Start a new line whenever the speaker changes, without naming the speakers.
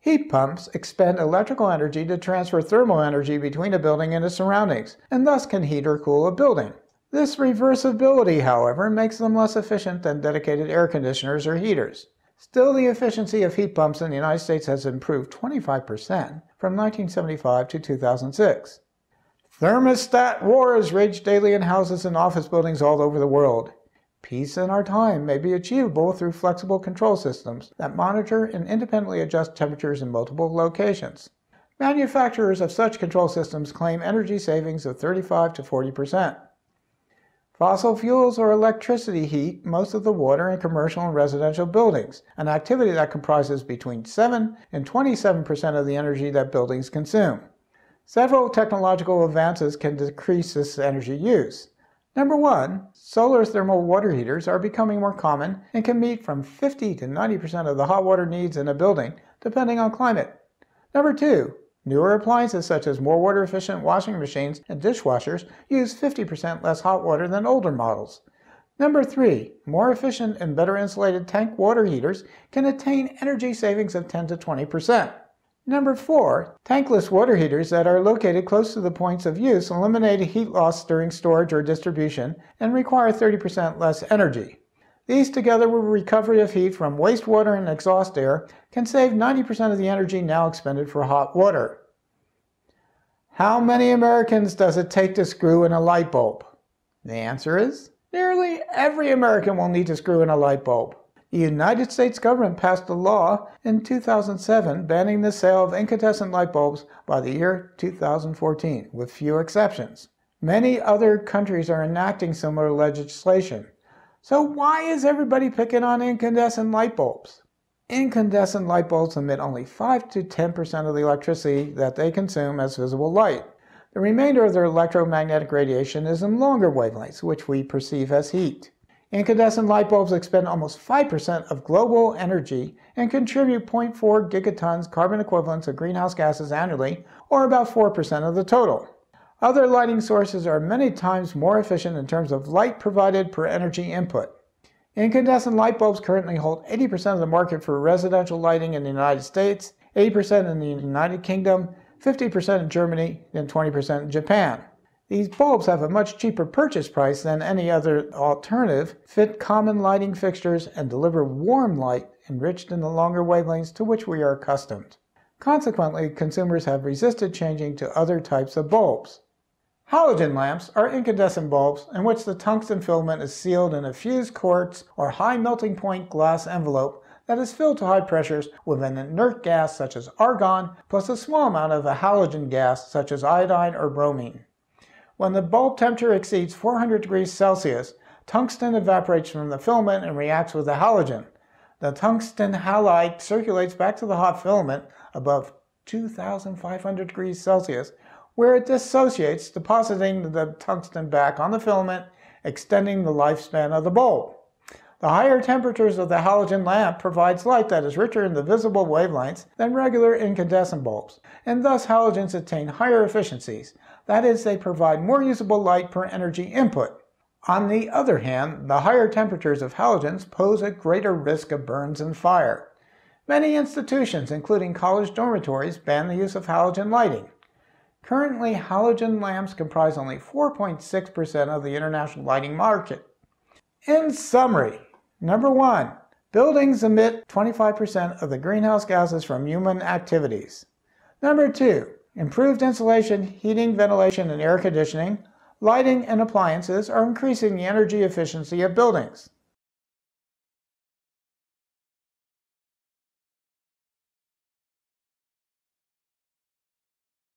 Heat pumps expend electrical energy to transfer thermal energy between a building and its surroundings, and thus can heat or cool a building. This reversibility, however, makes them less efficient than dedicated air conditioners or heaters. Still, the efficiency of heat pumps in the United States has improved 25% from 1975 to 2006. Thermostat wars rage daily in houses and office buildings all over the world. Peace in our time may be achievable through flexible control systems that monitor and independently adjust temperatures in multiple locations. Manufacturers of such control systems claim energy savings of 35 to 40%. Fossil fuels or electricity heat most of the water in commercial and residential buildings, an activity that comprises between 7 and 27% of the energy that buildings consume. Several technological advances can decrease this energy use. Number 1, solar thermal water heaters are becoming more common and can meet from 50 to 90% of the hot water needs in a building, depending on climate. Number 2, newer appliances such as more water-efficient washing machines and dishwashers use 50% less hot water than older models. Number 3, more efficient and better insulated tank water heaters can attain energy savings of 10 to 20%. Number 4, tankless water heaters that are located close to the points of use eliminate heat loss during storage or distribution and require 30% less energy. These, together with recovery of heat from wastewater and exhaust air, can save 90% of the energy now expended for hot water. How many Americans does it take to screw in a light bulb? The answer is, nearly every American will need to screw in a light bulb. The United States government passed a law in 2007 banning the sale of incandescent light bulbs by the year 2014, with few exceptions. Many other countries are enacting similar legislation. So why is everybody picking on incandescent light bulbs? Incandescent light bulbs emit only 5 to 10% of the electricity that they consume as visible light. The remainder of their electromagnetic radiation is in longer wavelengths, which we perceive as heat. Incandescent light bulbs expend almost 5% of global energy and contribute 0.4 gigatons carbon equivalents of greenhouse gases annually, or about 4% of the total. Other lighting sources are many times more efficient in terms of light provided per energy input. Incandescent light bulbs currently hold 80% of the market for residential lighting in the United States, 80% in the United Kingdom, 50% in Germany, and 20% in Japan. These bulbs have a much cheaper purchase price than any other alternative, fit common lighting fixtures, and deliver warm light enriched in the longer wavelengths to which we are accustomed. Consequently, consumers have resisted changing to other types of bulbs. Halogen lamps are incandescent bulbs in which the tungsten filament is sealed in a fused quartz or high melting point glass envelope that is filled to high pressures with an inert gas such as argon plus a small amount of a halogen gas such as iodine or bromine. When the bulb temperature exceeds 400 degrees Celsius, tungsten evaporates from the filament and reacts with the halogen. The tungsten halide circulates back to the hot filament above 2,500 degrees Celsius, where it dissociates, depositing the tungsten back on the filament, extending the lifespan of the bulb. The higher temperatures of the halogen lamp provides light that is richer in the visible wavelengths than regular incandescent bulbs, and thus halogens attain higher efficiencies. That is, they provide more usable light per energy input. On the other hand, the higher temperatures of halogens pose a greater risk of burns and fire. Many institutions, including college dormitories, ban the use of halogen lighting. Currently, halogen lamps comprise only 4.6% of the international lighting market. In summary, number 1, buildings emit 25% of the greenhouse gases from human activities. Number 2, improved insulation, heating, ventilation, and air conditioning, lighting, and appliances are increasing the energy efficiency of buildings.